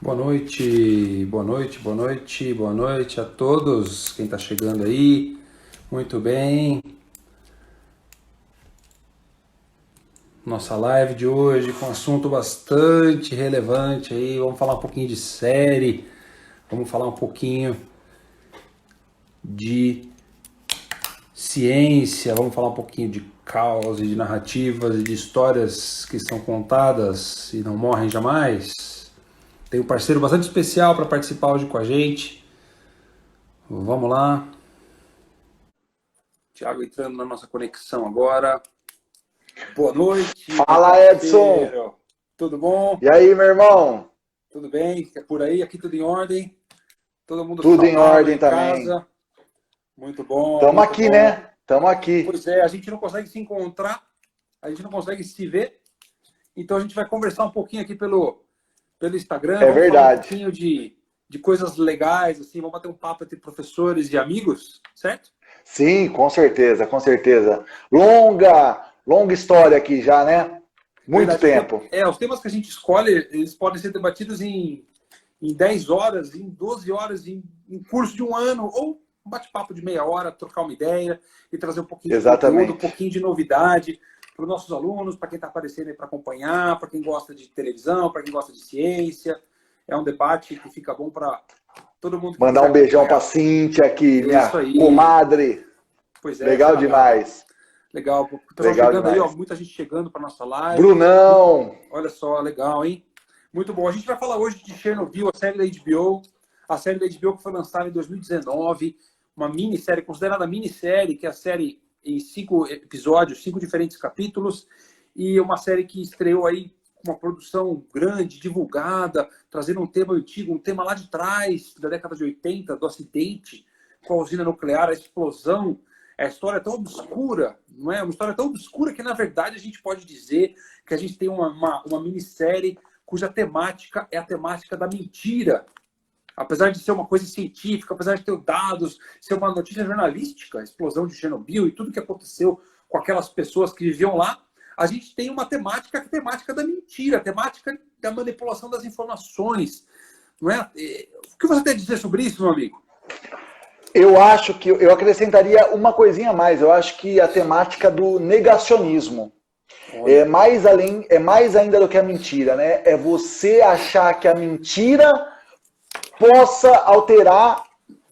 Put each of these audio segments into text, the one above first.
Boa noite, boa noite, boa noite, boa noite a todos. Quem está chegando aí, muito bem. Nossa live de hoje com um assunto bastante relevante aí. Vamos falar um pouquinho de série, vamos falar um pouquinho de ciência, vamos falar um pouquinho de caos e de narrativas e de histórias que são contadas e não morrem jamais. Tem um parceiro bastante especial para participar hoje com a gente. Vamos lá. Thiago entrando na nossa conexão agora. Boa noite. Fala, Edson. Tudo bom? E aí, meu irmão? Tudo bem? Por aí? Aqui tudo em ordem? Todo mundo tudo em ordem em também. Casa? Muito bom. Estamos aqui, bom. né? Estamos aqui. Pois é, a gente não consegue se encontrar, a gente não consegue se ver. Então a gente vai conversar um pouquinho aqui pelo Instagram. É verdade. Falar um pouquinho de coisas legais, assim, vamos bater um papo entre professores e amigos, certo? Sim, com certeza, com certeza. Longa história aqui já, né? Muito tempo. Os temas que a gente escolhe, eles podem ser debatidos em 10 horas, em 12 horas, em curso de um ano, ou um bate-papo de meia hora, trocar uma ideia e trazer um pouquinho de conteúdo, um pouquinho de novidade para os nossos alunos, para quem está aparecendo aí para acompanhar, para quem gosta de televisão, para quem gosta de ciência. É um debate que fica bom para todo mundo. Mandar um beijão para a Cíntia aqui, minha comadre. Pois é. Legal demais. Legal. Chegando aí, ó, muita gente chegando para nossa live. Brunão. Olha só, legal, hein? Muito bom. A gente vai falar hoje de Chernobyl, a série da HBO. A série da HBO que foi lançada em 2019. Uma minissérie, considerada minissérie, que é a série em 5 episódios, 5 diferentes capítulos. E uma série que estreou aí com uma produção grande, divulgada, trazendo um tema antigo, um tema lá de trás, da década de 80, do acidente com a usina nuclear, a explosão. A história é tão obscura, não é? Uma história tão obscura que, na verdade, a gente pode dizer que a gente tem uma minissérie cuja temática é a temática da mentira. Apesar de ser uma coisa científica, apesar de ter dados, ser uma notícia jornalística, a explosão de Chernobyl e tudo que aconteceu com aquelas pessoas que viviam lá, a gente tem uma temática que é a temática da mentira, a temática da manipulação das informações. Não é? O que você tem a dizer sobre isso, meu amigo? Eu acho que eu acrescentaria uma coisinha a mais. Eu acho que a temática do negacionismo é mais ainda do que a mentira, né? É você achar que a mentira possa alterar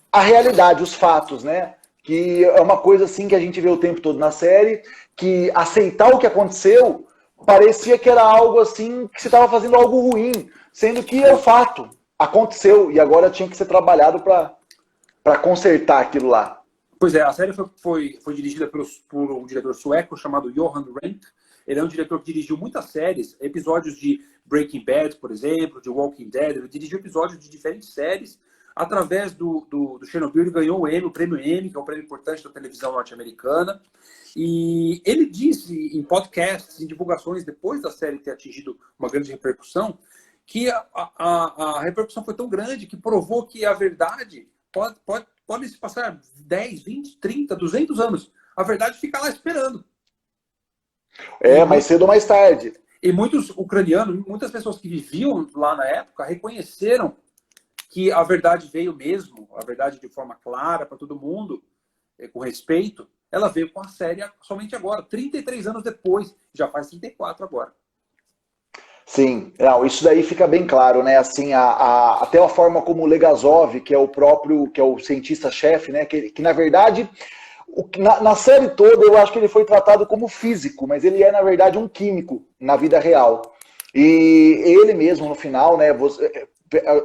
a realidade, os fatos, né? Que é uma coisa assim que a gente vê o tempo todo na série, que aceitar o que aconteceu parecia que era algo assim, que você estava fazendo algo ruim, sendo que é o fato, aconteceu e agora tinha que ser trabalhado para consertar aquilo lá. Pois é, a série foi dirigida por um diretor sueco chamado Johan Renck. Ele é um diretor que dirigiu muitas séries, episódios de Breaking Bad, por exemplo, de Walking Dead. Ele dirigiu episódios de diferentes séries. Através do Chernobyl, ele ganhou o Prêmio Emmy, que é um prêmio importante da televisão norte-americana. E ele disse em podcasts, em divulgações, depois da série ter atingido uma grande repercussão, que a repercussão foi tão grande que provou que a verdade pode se passar 10, 20, 30, 200 anos. A verdade fica lá esperando. Mais cedo ou mais tarde. E muitos ucranianos, muitas pessoas que viviam lá na época, reconheceram que a verdade veio mesmo, a verdade de forma clara para todo mundo, com respeito. Ela veio com a série somente agora, 33 anos depois, já faz 34 agora. Sim, não, isso daí fica bem claro, né? Assim, até a forma como o Legasov, que é o cientista-chefe, né? Que na verdade, na série toda eu acho que ele foi tratado como físico, mas ele é na verdade um químico na vida real. E ele mesmo no final, né?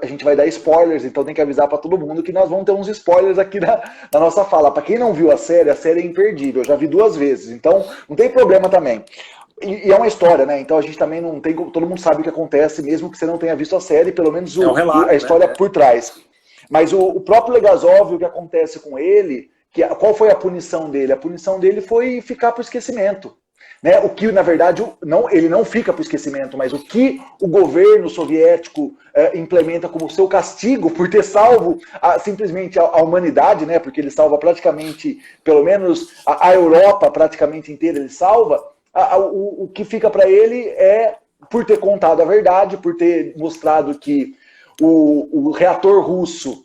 A gente vai dar spoilers, então tem que avisar para todo mundo que nós vamos ter uns spoilers aqui na nossa fala. Para quem não viu a série é imperdível. Eu já vi 2 vezes, então não tem problema também. E é uma história, né? Então a gente também não tem... Todo mundo sabe o que acontece, mesmo que você não tenha visto a série, pelo menos a história, né? Por trás. Mas o próprio Legasov, o que acontece com ele, qual foi a punição dele? A punição dele foi ficar por esquecimento. Né? O que, na verdade, ele não fica por esquecimento, mas o que o governo soviético implementa como seu castigo por ter salvo simplesmente a humanidade, né? Porque ele salva praticamente, pelo menos a Europa praticamente inteira, ele salva. O que fica para ele é, por ter contado a verdade, por ter mostrado que o reator russo,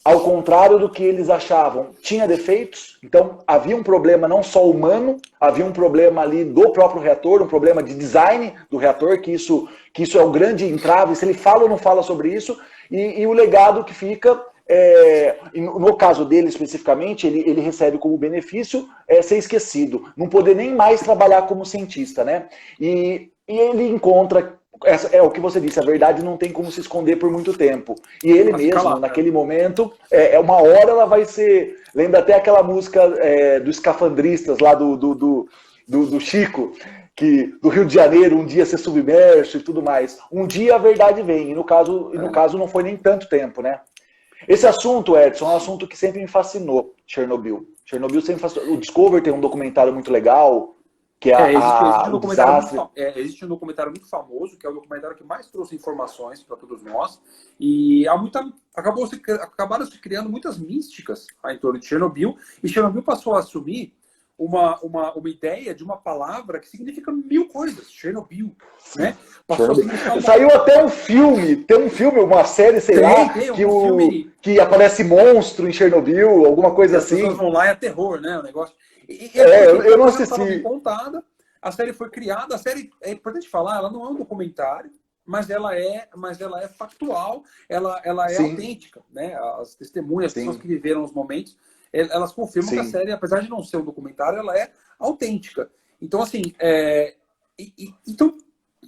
ao contrário do que eles achavam, tinha defeitos. Então, havia um problema não só humano, havia um problema ali do próprio reator, um problema de design do reator, que isso é o grande entrave, se ele fala ou não fala sobre isso, e o legado que fica, no caso dele especificamente, ele recebe como benefício ser esquecido, não poder nem mais trabalhar como cientista, né? E ele encontra... É o que você disse, a verdade não tem como se esconder por muito tempo. E ele mesmo, naquele momento, uma hora ela vai ser... Lembra até aquela música dos Escafandristas, lá do Chico, que do Rio de Janeiro, um dia ser submerso e tudo mais. Um dia a verdade vem, e no caso não foi nem tanto tempo, né? Esse assunto, Edson, é um assunto que sempre me fascinou, Chernobyl. Chernobyl sempre me fascinou. O Discovery tem um documentário muito legal, que existe um documentário muito famoso, que é o documentário que mais trouxe informações para todos nós, e acabaram se criando muitas místicas em torno de Chernobyl, e Chernobyl passou a assumir uma ideia de uma palavra que significa 1000 coisas, Chernobyl, né? Saiu até um filme, tem um filme, uma série, sei lá, que aparece monstro em Chernobyl, alguma coisa assim. As pessoas vão lá e é terror, né, o negócio. Eu não assisti. Contada, a série foi criada, a série, é importante falar, ela não é um documentário, mas ela é factual, ela é autêntica, né? As testemunhas, as pessoas que viveram os momentos, elas confirmam que a série, apesar de não ser um documentário, ela é autêntica. Então, assim, então,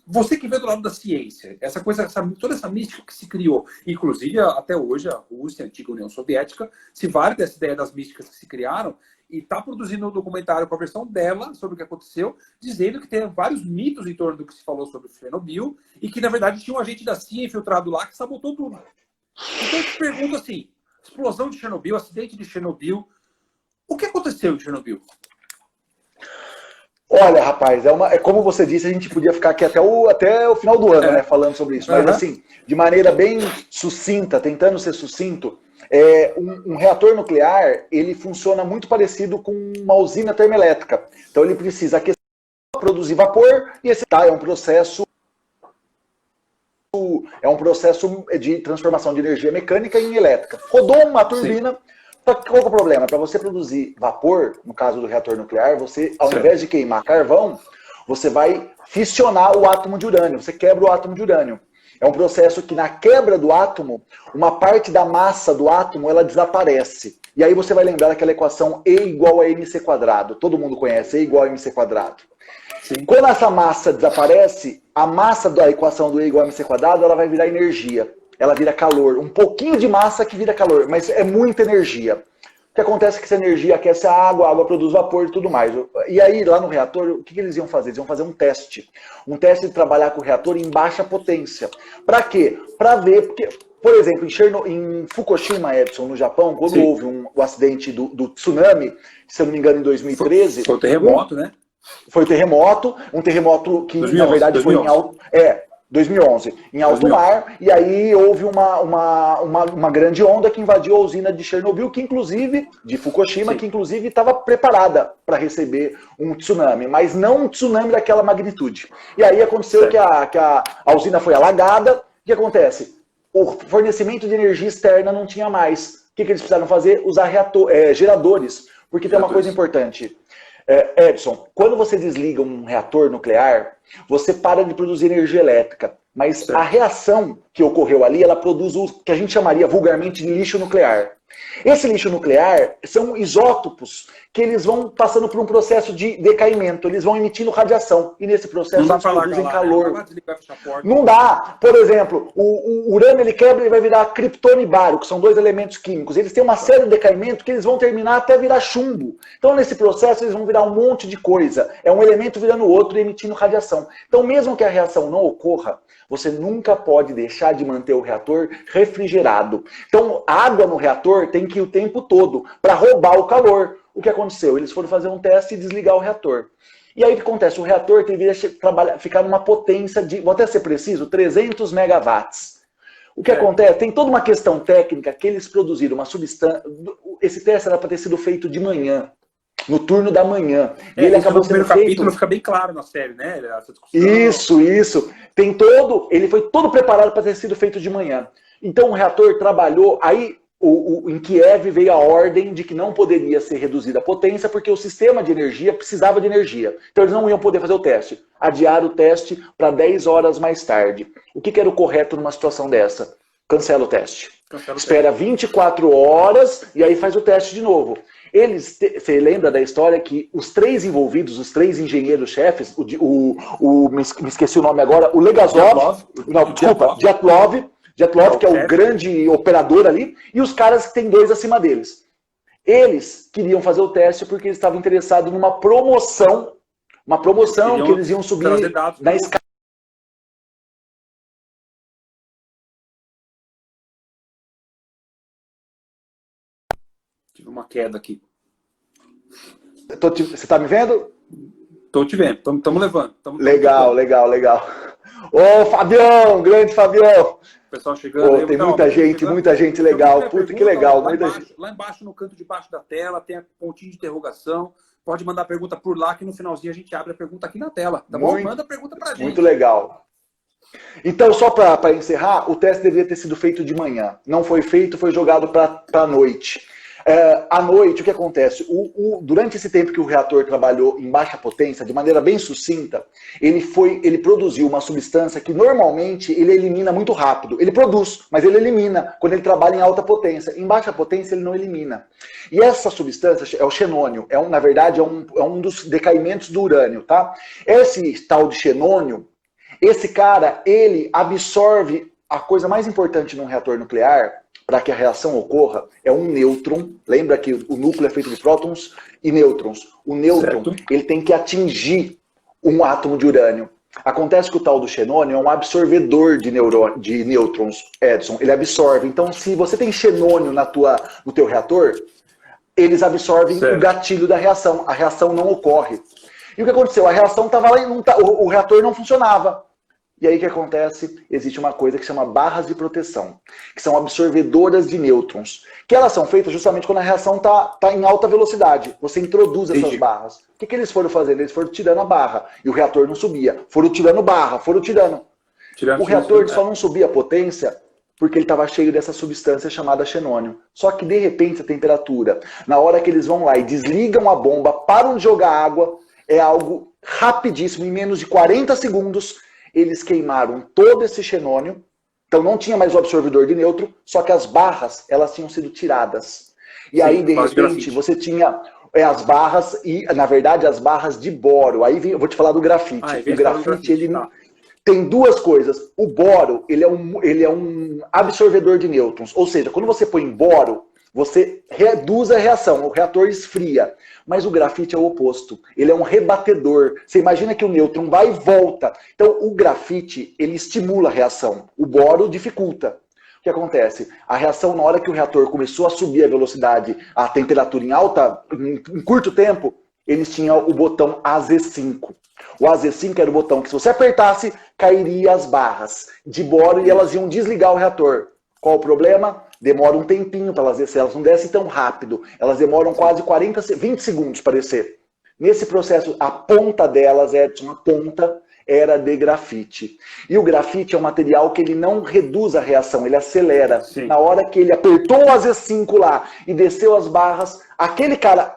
você que vê do lado da ciência, essa coisa, toda essa mística que se criou, inclusive até hoje a Rússia, a antiga União Soviética, se vale dessa ideia das místicas que se criaram, e está produzindo um documentário com a versão dela sobre o que aconteceu, dizendo que tem vários mitos em torno do que se falou sobre Chernobyl e que, na verdade, tinha um agente da CIA infiltrado lá que sabotou tudo. Então, eu te pergunto assim, explosão de Chernobyl, acidente de Chernobyl, o que aconteceu em Chernobyl? Olha, rapaz, como você disse, a gente podia ficar aqui até o final do ano, né, falando sobre isso. Mas, assim, de maneira bem sucinta, tentando ser sucinto, um reator nuclear, ele funciona muito parecido com uma usina termoelétrica. Então, ele precisa aquecer, produzir vapor, e esse é um processo de transformação de energia mecânica em elétrica. Rodou uma turbina. Só que qual é o problema? Para você produzir vapor, no caso do reator nuclear, você, ao invés de queimar carvão, você vai fissionar o átomo de urânio. Você quebra o átomo de urânio. É um processo que, na quebra do átomo, uma parte da massa do átomo ela desaparece. E aí você vai lembrar daquela equação E igual a mc quadrado. Todo mundo conhece, E igual a mc quadrado. Sim. Quando essa massa desaparece, a massa da equação do E igual a mc quadrado ela vai virar energia. Ela vira calor. Um pouquinho de massa que vira calor, mas é muita energia. O que acontece é que essa energia aquece a água produz vapor e tudo mais. E aí, lá no reator, o que eles iam fazer? Eles iam fazer um teste. Um teste de trabalhar com o reator em baixa potência. Para quê? Para ver, porque, por exemplo, em Fukushima, Edson, no Japão, quando houve o acidente do tsunami, se eu não me engano, em 2013... Foi o terremoto, né? Foi terremoto, um terremoto que, 2011, na verdade, 2011. Foi em 2011, em alto mar, e aí houve uma grande onda que invadiu a usina de Chernobyl, que inclusive, de Fukushima, que inclusive estava preparada para receber um tsunami, mas não um tsunami daquela magnitude. E aí aconteceu que a usina foi alagada. O que acontece? O fornecimento de energia externa não tinha mais. O que eles precisaram fazer? Usar geradores, porque tem uma coisa importante. Edson, quando você desliga um reator nuclear, você para de produzir energia elétrica. Mas a reação que ocorreu ali, ela produz o que a gente chamaria vulgarmente de lixo nuclear. Esse lixo nuclear são isótopos que eles vão passando por um processo de decaimento, eles vão emitindo radiação. E nesse processo eles produzem calor. Não dá. Por exemplo, o urânio ele quebra e vai virar criptônio e bário, que são dois elementos químicos. Eles têm uma série de decaimento que eles vão terminar até virar chumbo. Então nesse processo eles vão virar um monte de coisa. É um elemento virando outro e emitindo radiação. Então mesmo que a reação não ocorra, você nunca pode deixar de manter o reator refrigerado. Então, a água no reator tem que ir o tempo todo para roubar o calor. O que aconteceu? Eles foram fazer um teste e desligar o reator. E aí o que acontece? O reator deveria ficar numa potência de, vou até ser preciso, 300 megawatts. O que acontece? Tem toda uma questão técnica que eles produziram uma substância... Esse teste era para ter sido feito de manhã. No turno da manhã. E ele acabou sendo feito... capítulo fica bem claro na série, né? Essa discussão. Isso. Ele foi todo preparado para ter sido feito de manhã. Então o reator trabalhou, aí em Kiev veio a ordem de que não poderia ser reduzida a potência porque o sistema de energia precisava de energia. Então eles não iam poder fazer o teste. Adiaram o teste para 10 horas mais tarde. O que era o correto numa situação dessa? Cancela o teste. Espera 24 horas e aí faz o teste de novo. Você lembra da história que os 3 envolvidos, os 3 engenheiros-chefes, me esqueci o nome agora, o Legasov, Dyatlov, que é o grande operador ali, e os caras que tem 2 acima deles. Eles queriam fazer o teste porque eles estavam interessados numa promoção, que eles iam subir na escala. Tive uma queda aqui. Você está me vendo? Tô te vendo, estamos levando. Legal. Ô, Fabião, grande Fabião. O pessoal chegando. Tem muita gente legal. Puta, que legal. Lá embaixo, no canto de baixo da tela, tem a pontinho de interrogação. Pode mandar pergunta por lá, que no finalzinho a gente abre a pergunta aqui na tela. Tá bom? Manda a pergunta pra gente. Muito legal. Então, só para encerrar, o teste deveria ter sido feito de manhã. Não foi feito, foi jogado para a noite. À noite, o que acontece? Durante esse tempo que o reator trabalhou em baixa potência, de maneira bem sucinta, ele produziu uma substância que normalmente ele elimina muito rápido. Ele produz, mas ele elimina quando ele trabalha em alta potência. Em baixa potência ele não elimina. E essa substância é o xenônio. Na verdade, é um dos decaimentos do urânio. Tá? Esse tal de xenônio, esse cara, ele absorve a coisa mais importante num reator nuclear, para que a reação ocorra, é um nêutron. Lembra que o núcleo é feito de prótons e nêutrons. O nêutron, ele tem que atingir um átomo de urânio. Acontece que o tal do xenônio é um absorvedor de nêutrons, Edson. Ele absorve. Então, se você tem xenônio no teu reator, eles absorvem o gatilho da reação. A reação não ocorre. E o que aconteceu? A reação estava lá e o reator não funcionava. E aí o que acontece? Existe uma coisa que chama barras de proteção, que são absorvedoras de nêutrons, que elas são feitas justamente quando a reação está em alta velocidade. Você introduz essas barras. O que eles foram fazendo? Eles foram tirando a barra e o reator não subia. Foram tirando barra, foram tirando. O reator só não subia a potência porque ele estava cheio dessa substância chamada xenônio. Só que de repente a temperatura, na hora que eles vão lá e desligam a bomba, param de jogar água, é algo rapidíssimo, em menos de 40 segundos, eles queimaram todo esse xenônio, então não tinha mais o absorvedor de nêutron, só que as barras, elas tinham sido tiradas. E aí, de repente, você tinha as barras, e na verdade as barras de boro. Aí eu vou te falar do grafite. O grafite, ele tem 2 coisas. O boro, ele é um absorvedor de nêutrons, ou seja, quando você põe boro, você reduz a reação, o reator esfria. Mas o grafite é o oposto. Ele é um rebatedor. Você imagina que o nêutron vai e volta. Então, o grafite, ele estimula a reação. O boro dificulta. O que acontece? A reação, na hora que o reator começou a subir a velocidade, a temperatura em alta, em curto tempo, eles tinham o botão AZ5. O AZ5 era o botão que, se você apertasse, cairia as barras de boro e elas iam desligar o reator. Qual o problema? Demora um tempinho para elas descer, elas não descem tão rápido. Elas demoram quase 20 segundos para descer. Nesse processo, a ponta delas, Edson, a ponta era de grafite. E o grafite é um material que ele não reduz a reação, ele acelera. Sim. Na hora que ele apertou o AZ5 lá e desceu as barras, aquele cara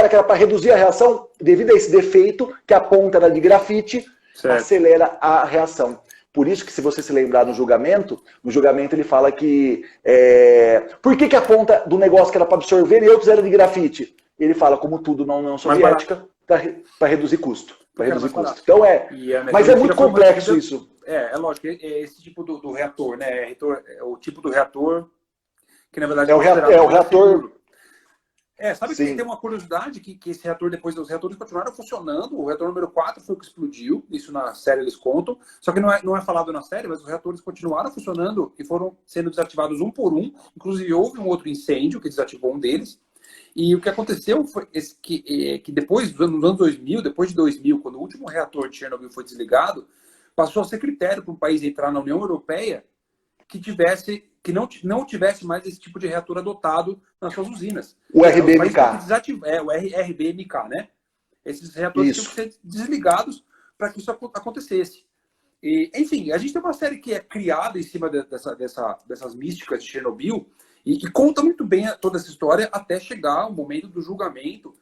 que era para reduzir a reação, devido a esse defeito, que a ponta era de grafite, acelera a reação. Por isso que, se você se lembrar no julgamento ele fala que... por que a ponta do negócio que era para absorver nêutrons era de grafite? Ele fala, como tudo na União Soviética, para reduzir custo. Então mas é muito complexo isso. É lógico, esse tipo do reator, né? O tipo do reator que, na verdade, é o reator... sabe que tem uma curiosidade que esse reator, depois os reatores continuaram funcionando. O reator número 4 foi o que explodiu, isso na série eles contam. Só que não é falado na série, mas os reatores continuaram funcionando e foram sendo desativados um por um. Inclusive houve um outro incêndio que desativou um deles. E o que aconteceu foi que depois, nos anos 2000, depois de 2000, quando o último reator de Chernobyl foi desligado, passou a ser critério para um país entrar na União Europeia que não tivesse mais esse tipo de reator adotado nas suas usinas. O RBMK. O RBMK, né? Esses reatores tinham que ser desligados para que isso acontecesse. E, enfim, a gente tem uma série que é criada em cima dessas místicas de Chernobyl e conta muito bem toda essa história até chegar o momento do julgamento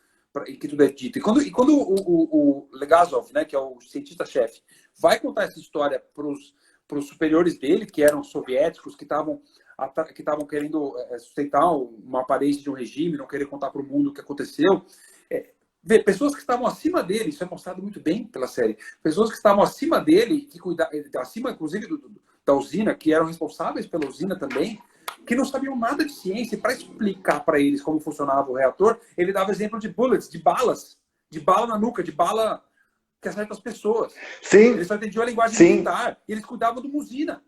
em que tudo é dito. E quando o Legasov, né, que é o cientista-chefe, vai contar essa história para os superiores dele, que eram soviéticos, que estavam querendo sustentar uma aparência de um regime, não querer contar para o mundo o que aconteceu, pessoas que estavam acima dele, isso é mostrado muito bem pela série, pessoas que estavam acima dele, que acima, inclusive, da usina, que eram responsáveis pela usina também, que não sabiam nada de ciência, e para explicar para eles como funcionava o reator, ele dava exemplo de bullets, de bala na nuca, de bala que acerta as pessoas. Sim. Eles só entendiam a linguagem Sim. militar, e eles cuidavam de uma usina.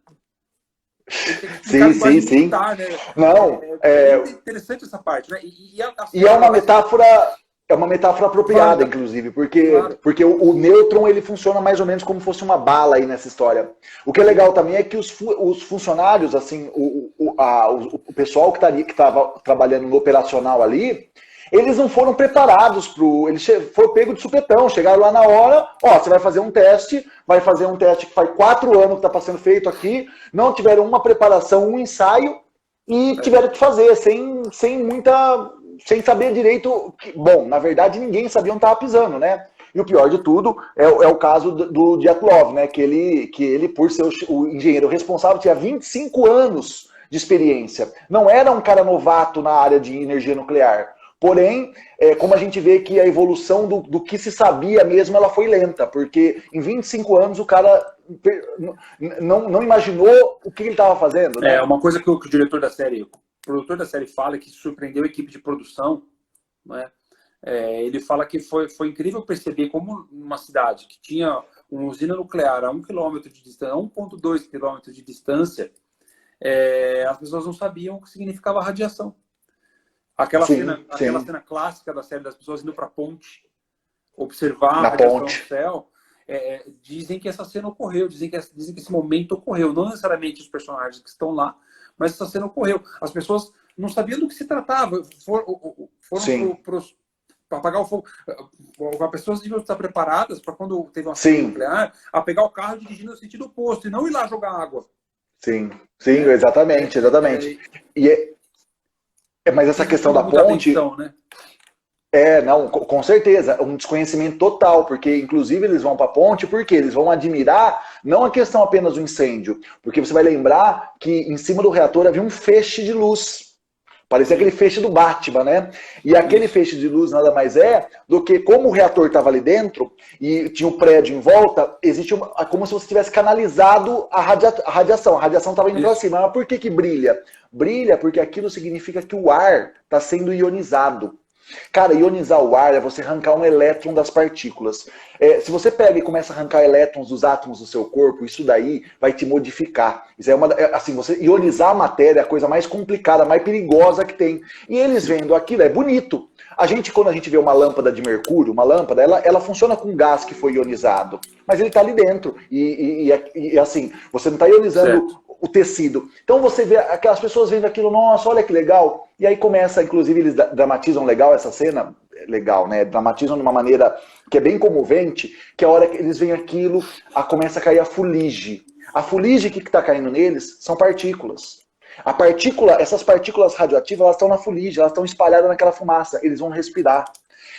Sim, sim, sim. Militar, né? Não, é muito interessante essa parte, né? E é uma metáfora... É uma metáfora apropriada, inclusive, porque o nêutron ele funciona mais ou menos como fosse uma bala aí nessa história. O que é legal também é que os funcionários, assim, o pessoal que estava trabalhando no operacional ali, eles não foram preparados eles foram pego de supetão, chegaram lá na hora, você vai fazer um teste que faz 4 anos que está sendo feito aqui, não tiveram uma preparação, um ensaio, e tiveram que fazer, sem saber direito. Bom, na verdade, ninguém sabia onde estava pisando, né? E o pior de tudo é o caso do Dyatlov, né? Que ele, por ser o engenheiro responsável, tinha 25 anos de experiência. Não era um cara novato na área de energia nuclear. Porém, como a gente vê que a evolução do que se sabia mesmo, ela foi lenta, porque em 25 anos o cara não imaginou o que ele estava fazendo. Né? Uma coisa que o diretor da série, o produtor da série fala, que surpreendeu a equipe de produção, né? Ele fala que foi incrível perceber como uma cidade que tinha uma usina nuclear a 1 km de distância, 1,2 km de distância, as pessoas não sabiam o que significava radiação. Aquela cena clássica da série das pessoas indo para a ponte observar a radiação no céu, dizem que essa cena ocorreu, dizem que esse momento ocorreu. Não necessariamente os personagens que estão lá, mas essa cena ocorreu. As pessoas não sabiam do que se tratava, foram para apagar o fogo. As pessoas deviam estar preparadas para, quando teve um acidente nuclear, a pegar o carro dirigindo no sentido oposto e não ir lá jogar água. Sim, exatamente. Mas essa questão da ponte... Atenção, né? Não, com certeza, um desconhecimento total, porque inclusive eles vão para a ponte, porque eles vão admirar não a questão apenas do incêndio, porque você vai lembrar que em cima do reator havia um feixe de luz, parecia aquele feixe do Batman, né? E aquele feixe de luz nada mais é do que, como o reator estava ali dentro e tinha um prédio em volta, existe como se você tivesse canalizado a radiação estava indo para cima. Mas por que brilha? Brilha porque aquilo significa que o ar está sendo ionizado. Cara, ionizar o ar é você arrancar um elétron das partículas. Se você pega e começa a arrancar elétrons dos átomos do seu corpo, isso daí vai te modificar. Isso assim, você ionizar a matéria é a coisa mais complicada, mais perigosa que tem. E eles vendo aquilo, é bonito. Quando a gente vê uma lâmpada de mercúrio, uma lâmpada, ela funciona com gás que foi ionizado. Mas ele está ali dentro. E assim, você não está ionizando o tecido. Então você vê aquelas pessoas vendo aquilo, nossa, olha que legal. E aí começa, inclusive eles dramatizam legal essa cena, legal, né? Dramatizam de uma maneira que é bem comovente, que a hora que eles veem aquilo, começa a cair a fuligem. A fuligem que está caindo neles são partículas. Essas partículas radioativas, elas estão na fuligem, elas estão espalhadas naquela fumaça, eles vão respirar.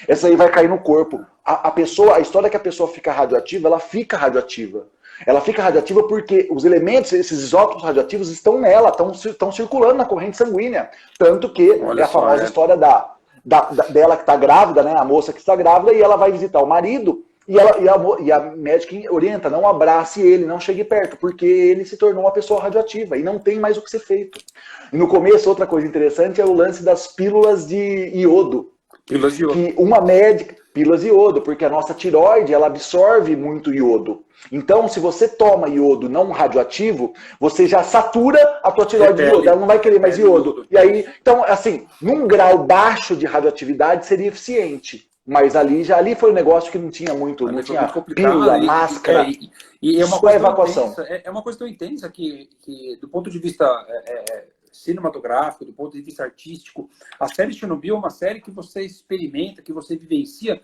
Essa aí vai cair no corpo. A história que a pessoa fica radioativa, ela fica radioativa. Ela fica radioativa porque os elementos, esses isótopos radioativos, estão nela, estão circulando na corrente sanguínea. Tanto que é a famosa história dela que está grávida, né? A moça que está grávida, e ela vai visitar o marido, e a médica orienta, não abrace ele, não chegue perto, porque ele se tornou uma pessoa radioativa e não tem mais o que ser feito. E no começo, outra coisa interessante é o lance das pílulas de iodo. Pílulas de iodo. Que pílulas de iodo, porque a nossa tireoide, ela absorve muito iodo. Então, se você toma iodo não radioativo, você já satura a tua tireoide de iodo, ela não vai querer mais iodo. E aí, então, assim, num grau baixo de radioatividade seria eficiente. Mas ali foi um negócio que não tinha muito, não tinha pílula, máscara, e é uma só coisa evacuação. Intensa, é uma coisa tão intensa que do ponto de vista cinematográfico, do ponto de vista artístico, a série Chernobyl é uma série que você experimenta, que você vivencia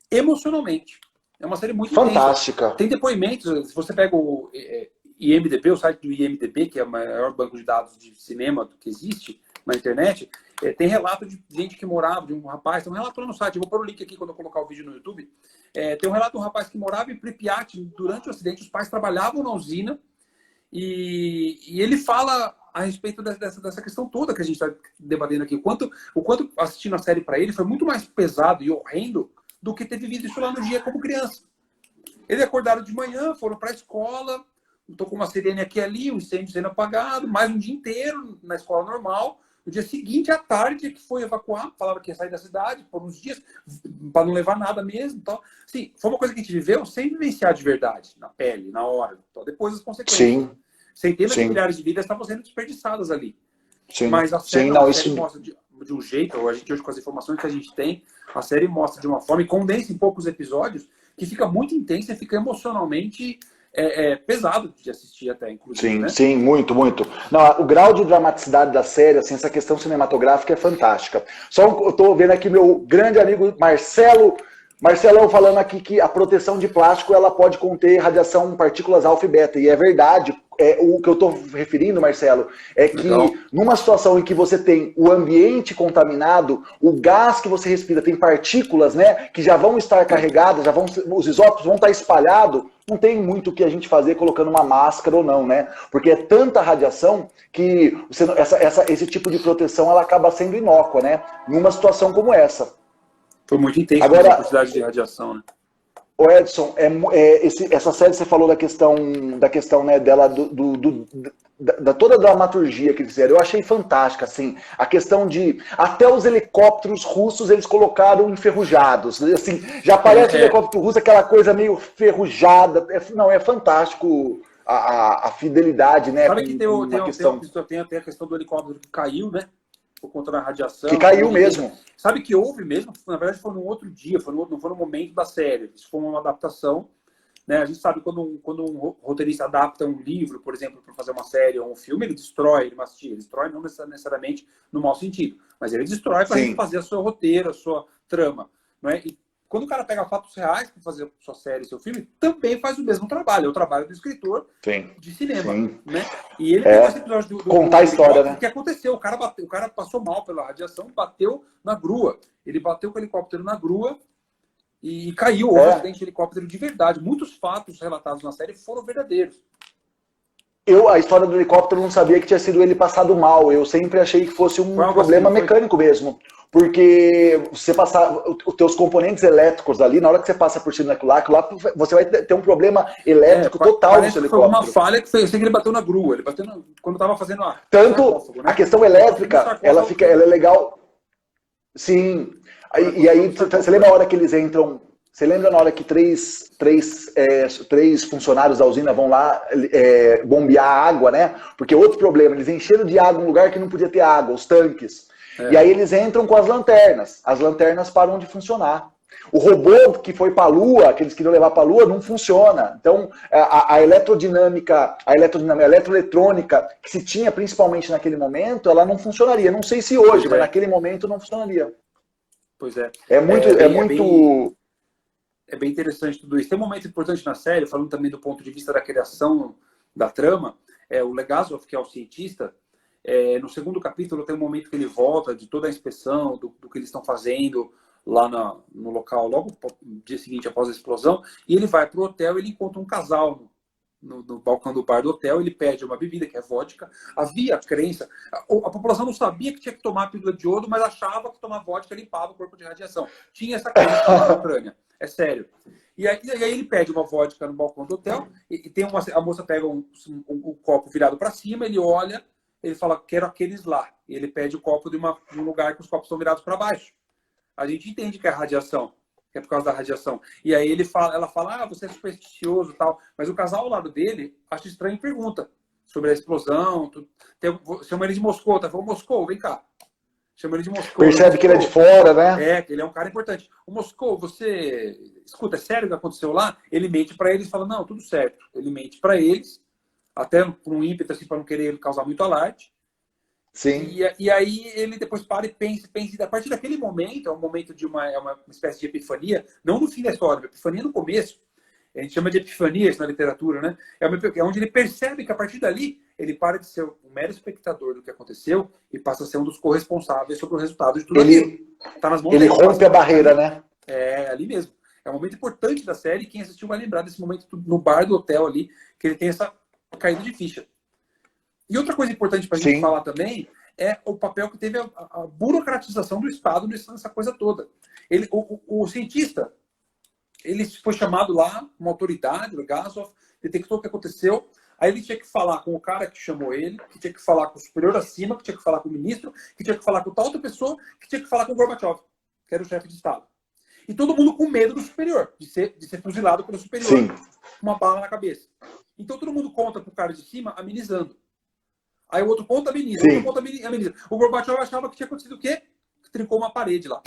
emocionalmente. É uma série muito intensa. Fantástica. Tem depoimentos, se você pega o IMDb, o site do IMDb, que é o maior banco de dados de cinema que existe na internet, tem relato de gente que morava, de um rapaz, tem um relato lá no site, eu vou pôr o link aqui quando eu colocar o vídeo no YouTube, tem um relato de um rapaz que morava em Pripyat durante o acidente, os pais trabalhavam na usina, e ele fala a respeito dessa questão toda que a gente está debatendo aqui, o quanto assistindo a série para ele foi muito mais pesado e horrendo do que ter vivido isso lá no dia como criança. Eles acordaram de manhã, foram para a escola, estou com uma sirene aqui e ali, um incêndio sendo apagado, mais um dia inteiro na escola normal. No dia seguinte, à tarde, que foi evacuar, falava que ia sair da cidade por uns dias, para não levar nada mesmo. Então, assim, foi uma coisa que a gente viveu sem vivenciar de verdade, na pele, na hora. Então, depois as consequências. Sim. Centenas de milhares de vidas estavam sendo desperdiçadas ali. Sim. Mas a série, Sim, não, a série mostra de um jeito, ou a gente hoje com as informações que a gente tem, a série mostra de uma forma e condensa em poucos episódios, que fica muito intensa e fica emocionalmente pesado de assistir até, inclusive. Sim, né? sim, muito, muito. Não, o grau de dramaticidade da série, assim, essa questão cinematográfica é fantástica. Só eu tô vendo aqui meu grande amigo Marcelão falando aqui que a proteção de plástico ela pode conter radiação partículas alfa e beta. E é verdade. O que eu estou referindo, Marcelo, é que numa situação em que você tem o ambiente contaminado, o gás que você respira tem partículas, né, que já vão estar carregadas, os isótopos vão estar espalhados, não tem muito o que a gente fazer colocando uma máscara ou não, né? Porque é tanta radiação que esse tipo de proteção ela acaba sendo inócua, né? Numa situação como essa. Foi muito intensa Agora, a quantidade de radiação, né? O Edson, essa série você falou da questão né, dela, da toda a dramaturgia que fizeram. Eu achei fantástica, assim, a questão de até os helicópteros russos eles colocaram enferrujados, assim, já parece o helicóptero russo aquela coisa meio ferrujada. Não, é fantástico a fidelidade, né? Sabe que tem a questão do helicóptero que caiu, né? Por conta da radiação. Que caiu mesmo. Sabe que houve mesmo? Na verdade, foi num outro dia, não foi no momento da série. Isso foi uma adaptação. Né? A gente sabe quando um roteirista adapta um livro, por exemplo, para fazer uma série ou um filme, ele destrói, ele mastiga. Ele destrói não necessariamente no mau sentido, mas ele destrói para fazer a sua roteiro, a sua trama. Não é? E quando o cara pega fatos reais para fazer sua série, seu filme, também faz o mesmo trabalho. É o trabalho do escritor de cinema. Né? E ele pegou esse episódio contar a história, né? O que aconteceu? O cara passou mal pela radiação, bateu na grua. Ele bateu com o helicóptero na grua e caiu. Houve um acidente de helicóptero de verdade. Muitos fatos relatados na série foram verdadeiros. A história do helicóptero não sabia que tinha sido ele passado mal. Eu sempre achei que fosse um problema mecânico mesmo. Porque você passar os teus componentes elétricos ali, na hora que você passa por cima daquilo lá, você vai ter um problema elétrico total no seu helicóptero. Foi uma falha que foi, eu sei que ele bateu na grua, ele bateu quando estava fazendo Tanto a questão elétrica, ela é legal. Sim. E aí, você lembra a hora que eles entram? Você lembra na hora que três funcionários da usina vão lá bombear a água, né? Porque outro problema, eles encheram de água num lugar que não podia ter água, os tanques. E aí eles entram com as lanternas param de funcionar. O robô que foi para a Lua, que eles queriam levar para a Lua, não funciona. Então, a eletrodinâmica, a eletroeletrônica que se tinha principalmente naquele momento, ela não funcionaria. Não sei se hoje, mas naquele momento não funcionaria. Pois é. É bem interessante tudo isso. Tem um momento importante na série, falando também do ponto de vista da criação da trama, o Legasov, que é o cientista, no segundo capítulo tem um momento que ele volta de toda a inspeção, do que eles estão fazendo lá no local, logo no dia seguinte após a explosão, e ele vai para o hotel e ele encontra um casal no balcão do bar do hotel, ele pede uma bebida, que é vodka. Havia crença, a população não sabia que tinha que tomar a pílula de iodo, mas achava que tomar vodka limpava o corpo de radiação. Tinha essa crença na Ucrânia, é sério. E aí ele pede uma vodka no balcão do hotel, e a moça pega um copo virado para cima, ele olha, ele fala, quero aqueles lá. E ele pede o copo de um lugar que os copos estão virados para baixo. A gente entende que é radiação, que é por causa da radiação. E aí ela fala, você é supersticioso e tal. Mas o casal ao lado dele acha estranho e pergunta sobre a explosão. Chama ele de Moscou, tá? Falou, Moscou, vem cá. Chama ele de Moscou. Percebe que ele é de fora, né? Que ele é um cara importante. O Moscou, você... Escuta, é sério o que aconteceu lá? Ele mente para eles e fala, não, tudo certo. Ele mente para eles, até por um ímpeto, assim, para não querer causar muito alarde. Sim. E aí ele depois para e pensa, e a partir daquele momento, é um momento de uma espécie de epifania, não no fim da história, uma epifania no começo. A gente chama de epifania isso na literatura, né? É onde ele percebe que a partir dali ele para de ser um mero espectador do que aconteceu e passa a ser um dos corresponsáveis sobre o resultado de tudo aquilo. Tá nas mãos ele dele, rompe a barreira, né? É ali mesmo. É um momento importante da série. Quem assistiu vai lembrar desse momento no bar do hotel ali, que ele tem essa caída de ficha. E outra coisa importante para a gente falar também é o papel que teve a burocratização do Estado nessa coisa toda. O cientista, ele foi chamado lá, uma autoridade, o Gasov, detectou o que aconteceu, aí ele tinha que falar com o cara que chamou ele, que tinha que falar com o superior acima, que tinha que falar com o ministro, que tinha que falar com tal outra pessoa, que tinha que falar com o Gorbachev, que era o chefe de Estado. E todo mundo com medo do superior, de ser fuzilado pelo superior, Sim. com uma bala na cabeça. Então todo mundo conta pro cara de cima, amenizando. Aí o outro conta, ameniza, o outro conta, ameniza. O Gorbachev achava que tinha acontecido o quê? Que trincou uma parede lá.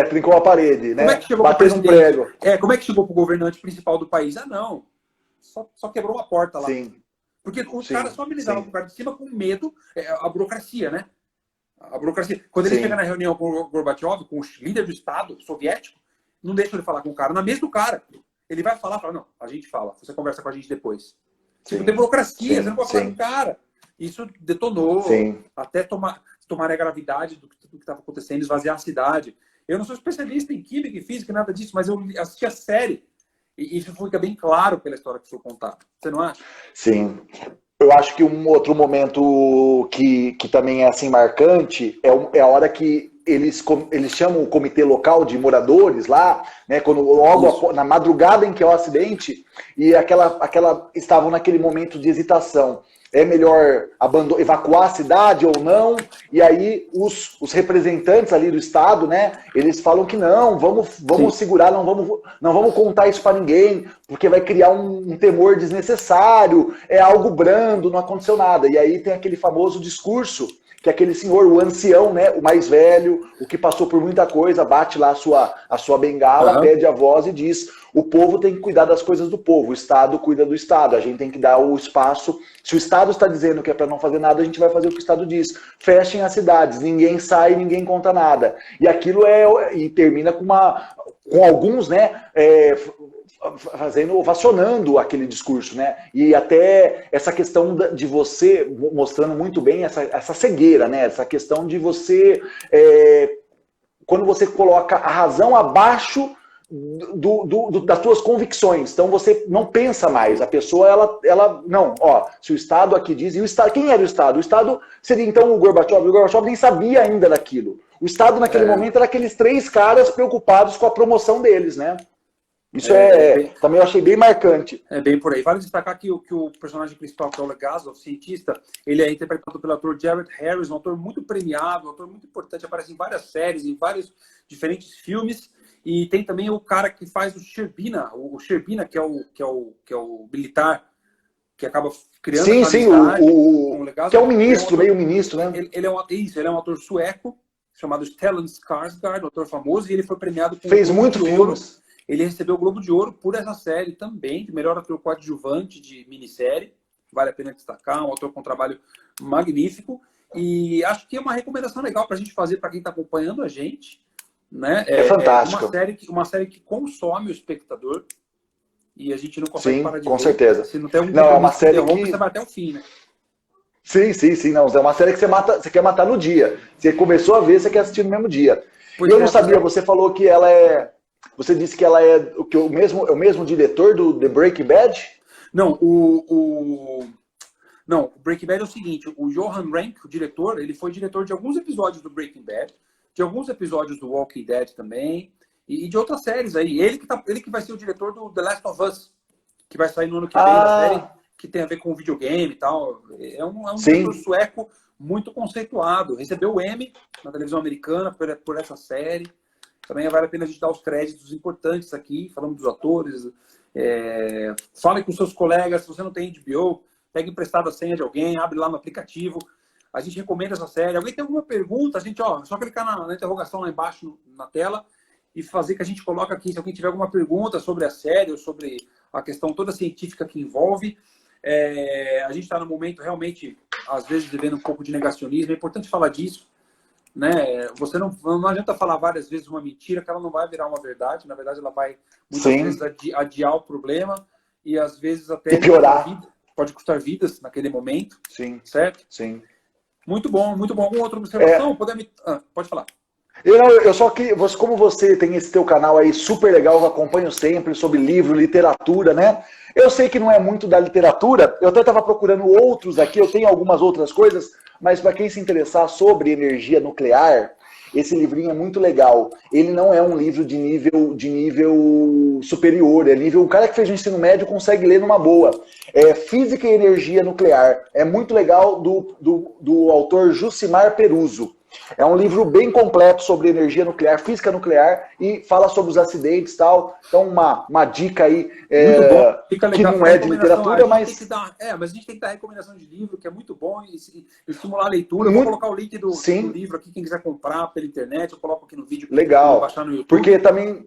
Trincou a parede, né? Como é que chegou Bateu num prego. Como é que chegou pro governante principal do país? Ah, não. Só quebrou uma porta lá. Sim. Porque os caras só amenizavam pro cara de cima com medo, a burocracia, né? A burocracia. Quando ele chega na reunião com o Gorbachev, com o líder do Estado soviético, não deixa ele falar com o cara. Na mesa do cara. Ele vai falar, não, a gente fala. Você conversa com a gente depois. Tipo, tem burocracia, você não pode falar com o cara. Isso detonou até tomar a gravidade do que estava acontecendo, esvaziar a cidade. Eu não sou especialista em química e física, nada disso, mas eu assisti a série e isso fica bem claro pela história que foi contada. Você não acha? Sim. Eu acho que um outro momento que também é assim marcante é a hora que eles chamam o comitê local de moradores lá, né? Quando logo na madrugada em que é o acidente e estavam naquele momento de hesitação. É melhor evacuar a cidade ou não? E aí os representantes ali do Estado, né? Eles falam que não, vamos segurar, não vamos contar isso para ninguém, porque vai criar um temor desnecessário, é algo brando, não aconteceu nada. E aí tem aquele famoso discurso que aquele senhor, o ancião, né, o mais velho, o que passou por muita coisa, bate lá a sua bengala, pede a voz e diz: o povo tem que cuidar das coisas do povo, o Estado cuida do Estado, a gente tem que dar o espaço. Se o Estado está dizendo que é para não fazer nada, a gente vai fazer o que o Estado diz. Fechem as cidades, ninguém sai, ninguém conta nada. E aquilo e termina com alguns, né, ovacionando aquele discurso, né? E até essa questão de você, mostrando muito bem essa cegueira, né? Essa questão de você, quando você coloca a razão abaixo das suas convicções, então você não pensa mais, a pessoa, ela não, se o Estado aqui diz, e o Estado, quem era o Estado? O Estado seria então o Gorbachev nem sabia ainda daquilo. O Estado naquele momento era aqueles 3 caras preocupados com a promoção deles, né? Isso também eu achei bem marcante. É bem por aí. Vale destacar que o personagem principal, que é o Legasov, o cientista, ele é interpretado pelo ator Jared Harris, um ator muito premiado, um ator muito importante, aparece em várias séries, em vários diferentes filmes. E tem também o cara que faz o Sherbina, que é o militar, que acaba criando sim, com o Legasov, que é o ministro, meio ministro, né? Ele é um ator sueco, chamado Stellan Skarsgård, um ator famoso, e ele foi premiado com Fez muitos filmes. Ele recebeu o Globo de Ouro por essa série também, de melhor ator coadjuvante de minissérie. Vale a pena destacar, um ator com um trabalho magnífico. E acho que é uma recomendação legal para a gente fazer para quem está acompanhando a gente. Né? É fantástico. Uma série que consome o espectador e a gente não consegue parar de ver. Com certeza. Se não tem não, é uma série que você vai até o fim, né? Sim. Não, é uma série que você quer matar no dia. Você começou a ver, você quer assistir no mesmo dia. E eu não sabia, você falou que ela é... Você disse que ela é o mesmo diretor do The Breaking Bad? Não, o Breaking Bad é o seguinte, o Johan Renck, o diretor, ele foi diretor de alguns episódios do Breaking Bad, de alguns episódios do Walking Dead também, e de outras séries aí. Ele que vai ser o diretor do The Last of Us, que vai sair no ano que vem, da série que tem a ver com videogame e tal. É um diretor sueco muito conceituado. Recebeu o Emmy na televisão americana por essa série. Também vale a pena a gente dar os créditos importantes aqui, falando dos atores. Fale com seus colegas, se você não tem HBO, pega emprestado a senha de alguém, abre lá no aplicativo. A gente recomenda essa série. Alguém tem alguma pergunta? A gente, só clicar na interrogação lá embaixo na tela e fazer que a gente coloca aqui. Se alguém tiver alguma pergunta sobre a série ou sobre a questão toda científica que envolve. A gente está num momento realmente às vezes vivendo um pouco de negacionismo. É importante falar disso, né? Você não adianta falar várias vezes uma mentira que ela não vai virar uma verdade. Na verdade, ela vai muitas vezes adiar o problema e às vezes até piorar. Pode custar vidas naquele momento. Sim. Certo? Sim. Muito bom, muito bom. Alguma outra observação? Pode falar. Eu só que, como você tem esse teu canal aí super legal, eu acompanho sempre sobre livro, literatura, né? Eu sei que não é muito da literatura, eu até estava procurando outros aqui, eu tenho algumas outras coisas, mas para quem se interessar sobre energia nuclear, esse livrinho é muito legal. Ele não é um livro de nível superior, é nível. O cara que fez o ensino médio consegue ler numa boa. É Física e Energia Nuclear. É muito legal, do autor Jucimar Peruso. É um livro bem completo sobre energia nuclear, física nuclear, e fala sobre os acidentes e tal. Então, uma dica aí que não é de literatura, mas... mas a gente tem que dar recomendação de livro, que é muito bom, e estimular a leitura. Eu vou colocar o link do livro aqui, quem quiser comprar pela internet, eu coloco aqui no vídeo. Legal, baixar no YouTube. Porque também...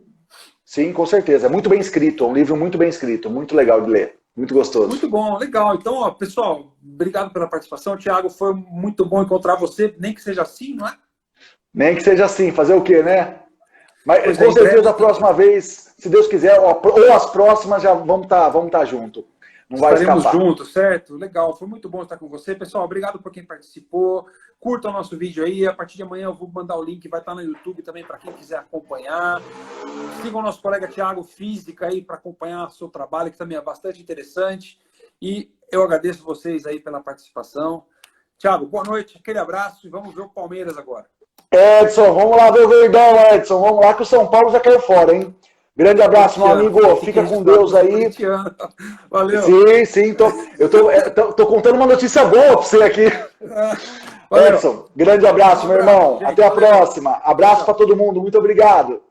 Sim, com certeza. É muito bem escrito, é um livro muito bem escrito, muito legal de ler. Muito gostoso. Muito bom, legal. Então, ó, pessoal, obrigado pela participação. Thiago, foi muito bom encontrar você, nem que seja assim, não é? Nem que seja assim, fazer o quê, né? Mas com certeza a próxima vez, se Deus quiser, ou as próximas já vamos tá junto. Não vai escapar. Estaremos juntos, certo? Legal, foi muito bom estar com você. Pessoal, obrigado por quem participou. Curtam o nosso vídeo aí. A partir de amanhã eu vou mandar o link, vai estar no YouTube também para quem quiser acompanhar. Sigam o nosso colega Thiago Física aí para acompanhar o seu trabalho, que também é bastante interessante. E eu agradeço vocês aí pela participação. Thiago, boa noite, aquele abraço e vamos ver o Palmeiras agora. Edson, vamos lá ver o Verdão, Edson. Vamos lá que o São Paulo já caiu fora, hein? Grande abraço, meu amigo. Fica com Deus aí. Valeu. Sim. Eu tô contando uma notícia boa pra você aqui. Valeu. Edson, grande abraço, meu irmão. Gente, até a próxima. Abraço para todo mundo. Muito obrigado.